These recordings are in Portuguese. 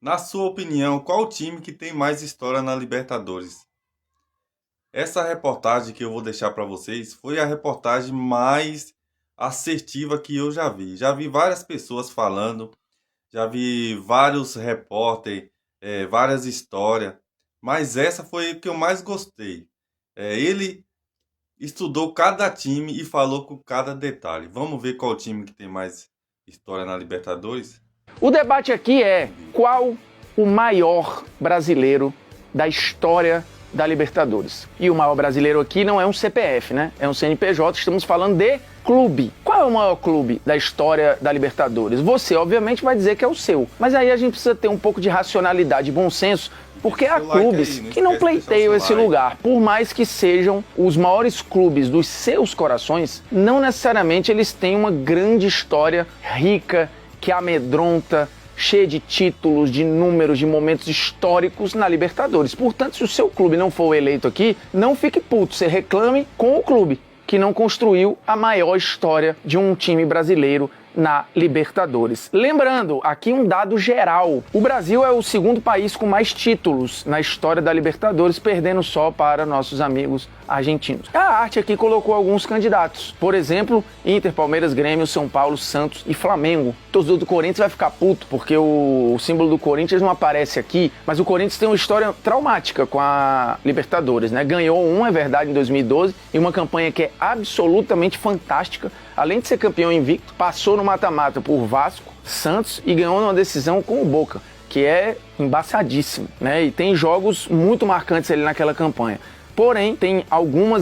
Na sua opinião, qual time que tem mais história na Libertadores? Essa reportagem que eu vou deixar para vocês foi a reportagem mais assertiva que eu já vi. Já vi várias pessoas falando, já vi vários repórteres, várias histórias, mas essa foi a que eu mais gostei. Ele estudou cada time e falou com cada detalhe. Vamos ver qual time que tem mais história na Libertadores? O debate aqui é qual o maior brasileiro da história da Libertadores. E o maior brasileiro aqui não é um CPF, né? É um CNPJ, estamos falando de clube. Qual é o maior clube da história da Libertadores? Você, obviamente, vai dizer que é o seu. Mas aí a gente precisa ter um pouco de racionalidade e bom senso, porque há clubes que não pleiteiam esse lugar. Por mais que sejam os maiores clubes dos seus corações, não necessariamente eles têm uma grande história rica, que amedronta, cheia de títulos, de números, de momentos históricos na Libertadores. Portanto, se o seu clube não for eleito aqui, não fique puto, você reclame com o clube que não construiu a maior história de um time brasileiro na Libertadores. Lembrando, aqui um dado geral. O Brasil é o segundo país com mais títulos na história da Libertadores, perdendo só para nossos amigos argentinos. A arte aqui colocou alguns candidatos. Por exemplo, Inter, Palmeiras, Grêmio, São Paulo, Santos e Flamengo. O torcedor do Corinthians vai ficar puto, porque o símbolo do Corinthians não aparece aqui, mas o Corinthians tem uma história traumática com a Libertadores, né? Ganhou é verdade, em 2012, e uma campanha que é absolutamente fantástica. Além de ser campeão invicto, passou no mata-mata por Vasco, Santos e ganhou numa decisão com o Boca, que é embaçadíssimo, né? E tem jogos muito marcantes ali naquela campanha. Porém, tem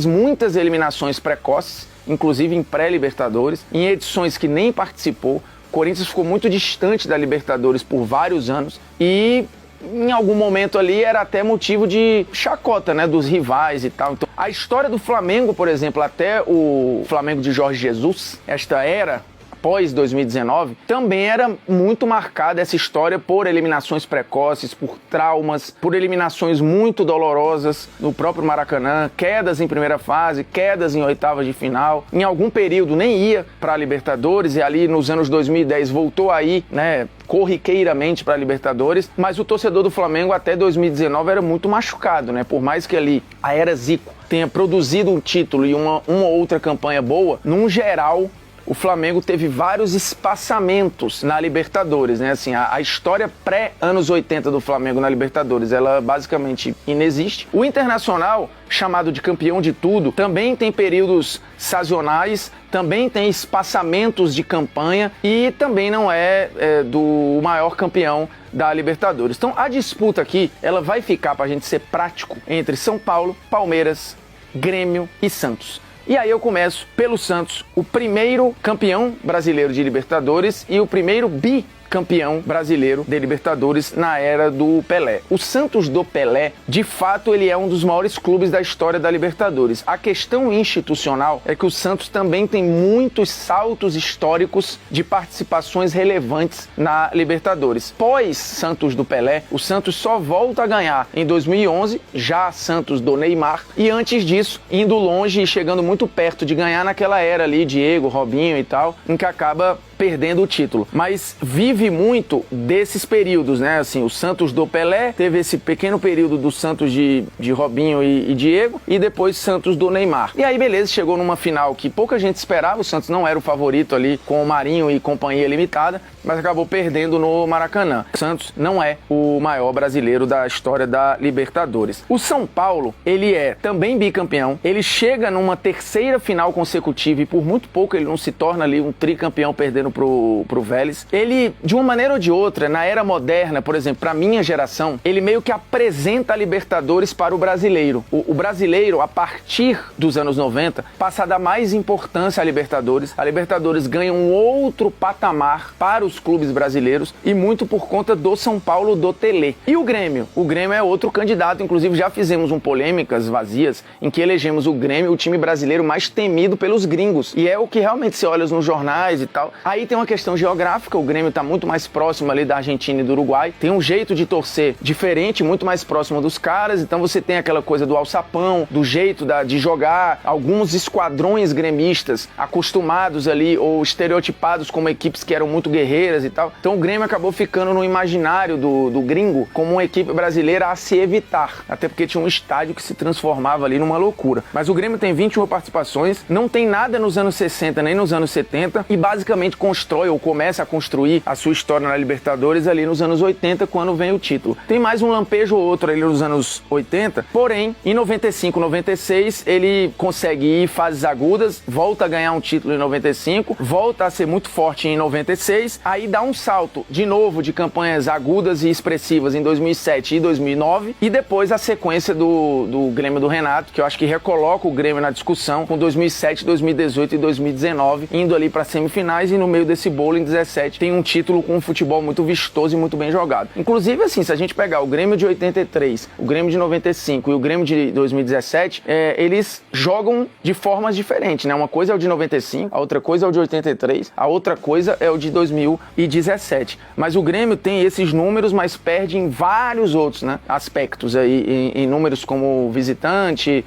muitas eliminações precoces, inclusive em pré-Libertadores, em edições que nem participou. O Corinthians ficou muito distante da Libertadores por vários anos e em algum momento ali era até motivo de chacota, né, dos rivais e tal. Então, a história do Flamengo, por exemplo, até o Flamengo de Jorge Jesus, esta era após 2019, também era muito marcada essa história por eliminações precoces, por traumas, por eliminações muito dolorosas no próprio Maracanã, quedas em primeira fase, quedas em oitavas de final. Em algum período nem ia para a Libertadores e ali nos anos 2010 voltou aí, né, corriqueiramente para a Libertadores, mas o torcedor do Flamengo até 2019 era muito machucado, né? Por mais que ali a era Zico tenha produzido um título e uma outra campanha boa, num geral o Flamengo teve vários espaçamentos na Libertadores, né? Assim, a história pré-anos 80 do Flamengo na Libertadores, ela basicamente inexiste. O Internacional, chamado de campeão de tudo, também tem períodos sazonais, também tem espaçamentos de campanha e também não é do maior campeão da Libertadores. Então a disputa aqui, ela vai ficar, pra gente ser prático, entre São Paulo, Palmeiras, Grêmio e Santos. E aí eu começo pelo Santos, o primeiro campeão brasileiro de Libertadores e o primeiro bicampeão brasileiro de Libertadores na era do Pelé. O Santos do Pelé, de fato, ele é um dos maiores clubes da história da Libertadores. A questão institucional é que o Santos também tem muitos saltos históricos de participações relevantes na Libertadores. Pós Santos do Pelé, o Santos só volta a ganhar em 2011, já Santos do Neymar, e antes disso, indo longe e chegando muito perto de ganhar naquela era ali, Diego, Robinho e tal, em que acaba perdendo o título. Mas vive muito desses períodos, né? Assim, o Santos do Pelé teve esse pequeno período do Santos de Robinho e Diego, e depois Santos do Neymar. E aí, beleza, chegou numa final que pouca gente esperava, o Santos não era o favorito ali com o Marinho e companhia limitada, mas acabou perdendo no Maracanã. O Santos não é o maior brasileiro da história da Libertadores. O São Paulo, ele é também bicampeão, ele chega numa terceira final consecutiva e por muito pouco ele não se torna ali um tricampeão perdendo pro Vélez. Ele, de uma maneira ou de outra, na era moderna, por exemplo, pra minha geração, ele meio que apresenta a Libertadores para o brasileiro. O brasileiro, a partir dos anos 90, passa a dar mais importância à Libertadores. A Libertadores ganha um outro patamar para os clubes brasileiros e muito por conta do São Paulo do Telê. E o Grêmio? O Grêmio é outro candidato, inclusive já fizemos polêmicas vazias em que elegemos o Grêmio o time brasileiro mais temido pelos gringos. E é o que realmente se olha nos jornais e tal. Aí tem uma questão geográfica, o Grêmio está muito mais próximo ali da Argentina e do Uruguai, tem um jeito de torcer diferente, muito mais próximo dos caras, então você tem aquela coisa do alçapão, do jeito de jogar, alguns esquadrões gremistas acostumados ali ou estereotipados como equipes que eram muito guerreiras, Palmeiras e tal. Então o Grêmio acabou ficando no imaginário do gringo como uma equipe brasileira a se evitar. Até porque tinha um estádio que se transformava ali numa loucura. Mas o Grêmio tem 21 participações, não tem nada nos anos 60 nem nos anos 70 e basicamente constrói ou começa a construir a sua história na Libertadores ali nos anos 80, quando vem o título. Tem mais um lampejo ou outro ali nos anos 80, porém, em 95, 96, ele consegue ir em fases agudas, volta a ganhar um título em 95, volta a ser muito forte em 96, aí dá um salto de novo de campanhas agudas e expressivas em 2007 e 2009, e depois a sequência do Grêmio do Renato, que eu acho que recoloca o Grêmio na discussão, com 2007, 2018 e 2019, indo ali para semifinais, e no meio desse bolo, em 17, tem um título com um futebol muito vistoso e muito bem jogado. Inclusive, assim, se a gente pegar o Grêmio de 83, o Grêmio de 95 e o Grêmio de 2017, eles jogam de formas diferentes, né? Uma coisa é o de 95, a outra coisa é o de 83, a outra coisa é o de 2017. Mas o Grêmio tem esses números, mas perde em vários outros, né, aspectos aí, em números como visitante,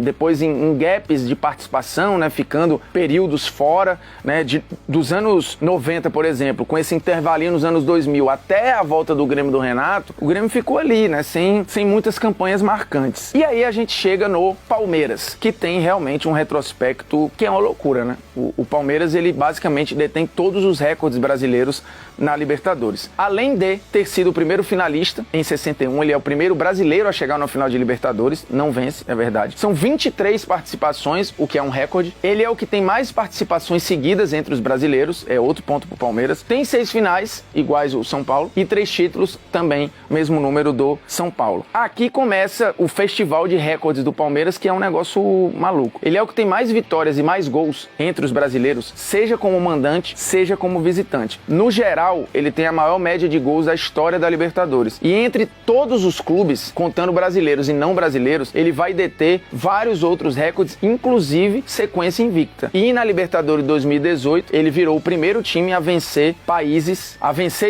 depois em gaps de participação, né, ficando períodos fora, né, dos anos 90, por exemplo, com esse intervalinho nos anos 2000 até a volta do Grêmio do Renato, o Grêmio ficou ali, né, sem muitas campanhas marcantes. E aí a gente chega no Palmeiras, que tem realmente um retrospecto que é uma loucura, né? O Palmeiras, ele basicamente detém todos os recordes brasileiros na Libertadores. Além de ter sido o primeiro finalista em 61, ele é o primeiro brasileiro a chegar na final de Libertadores, não vence, é verdade. São 23 participações, o que é um recorde. Ele é o que tem mais participações seguidas entre os brasileiros, é outro ponto pro Palmeiras. Tem 6 finais, iguais o São Paulo, e 3 títulos, também mesmo número do São Paulo. Aqui começa o festival de recordes do Palmeiras, que é um negócio maluco. Ele é o que tem mais vitórias e mais gols entre os brasileiros, seja como mandante, seja como visitante. No geral, ele tem a maior média de gols da história da Libertadores. E entre todos os clubes, contando brasileiros e não brasileiros, ele vai deter vários outros recordes, inclusive sequência invicta. E na Libertadores 2018, ele virou o primeiro time a vencer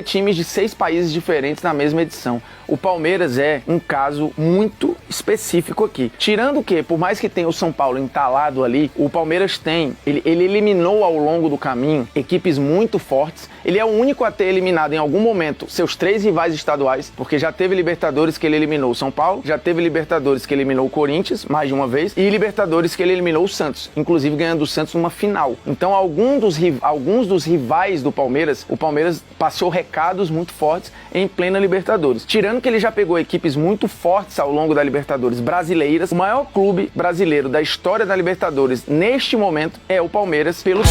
times de 6 países diferentes na mesma edição. O Palmeiras é um caso muito específico aqui. Tirando que, por mais que tenha o São Paulo entalado ali, o Palmeiras ele eliminou ao longo do caminho equipes muito fortes. Ele é o único a ter eliminado em algum momento seus 3 rivais estaduais, porque já teve Libertadores que ele eliminou o São Paulo, já teve Libertadores que ele eliminou o Corinthians, mais de uma vez, e Libertadores que ele eliminou o Santos, inclusive ganhando o Santos numa final. Então, alguns dos rivais do Palmeiras, o Palmeiras passou recados muito fortes em plena Libertadores. Tirando que ele já pegou equipes muito fortes ao longo da Libertadores brasileiras, o maior clube brasileiro da história da Libertadores neste momento é o Palmeiras, pelo